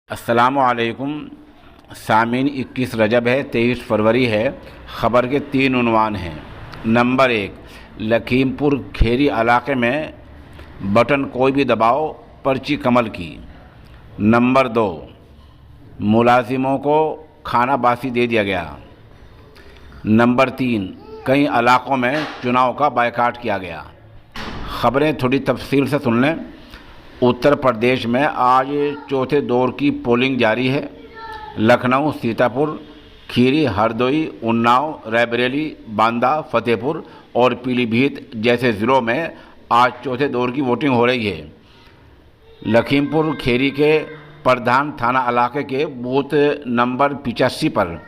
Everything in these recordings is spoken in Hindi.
अस्सलामुअलैकुम सामीन। 21 रजब है, 23 फरवरी है। ख़बर के 3 उन्वान हैं। नंबर 1, लखीमपुर खेरी इलाके में बटन कोई भी दबाओ, पर्ची कमल की। नंबर 2, मुलाजिमों को खाना बासी दे दिया गया। नंबर 3, कई इलाकों में चुनाव का बायकाट किया गया। ख़बरें थोड़ी तफसील से सुन लें। उत्तर प्रदेश में आज चौथे दौर की पोलिंग जारी है। लखनऊ, सीतापुर, खीरी, हरदोई, उन्नाव, रायबरेली, बांदा, फतेहपुर और पीलीभीत जैसे ज़िलों में आज चौथे दौर की वोटिंग हो रही है। लखीमपुर खेरी के प्रधान थाना इलाके के बूथ नंबर 85 पर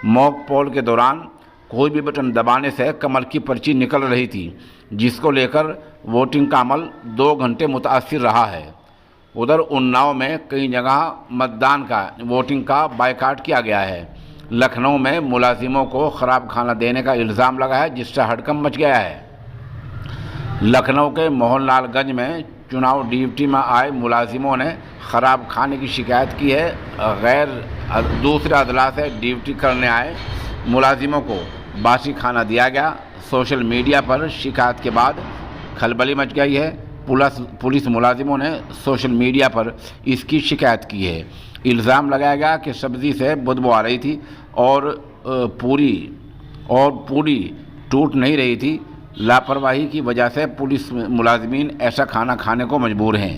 मॉक पोल के दौरान कोई भी बटन दबाने से कमल की पर्ची निकल रही थी, जिसको लेकर वोटिंग का अमल 2 घंटे मुतासिर रहा है। उधर उन्नाव में कई जगह वोटिंग का बायकाट किया गया है। लखनऊ में मुलाजिमों को ख़राब खाना देने का इल्ज़ाम लगा है, जिससे हड़कंप मच गया है। लखनऊ के मोहनलालगंज में चुनाव ड्यूटी में आए मुलाजिमों ने ख़राब खाने की शिकायत की है। दूसरे अदला से ड्यूटी करने आए मुलाजिमों को बासी खाना दिया गया। सोशल मीडिया पर शिकायत के बाद खलबली मच गई है। पुलिस मुलाजिमों ने सोशल मीडिया पर इसकी शिकायत की है। इल्ज़ाम लगाया गया कि सब्ज़ी से बदबू आ रही थी और पूरी टूट नहीं रही थी। लापरवाही की वजह से पुलिस मुलाजिमीन ऐसा खाना खाने को मजबूर हैं।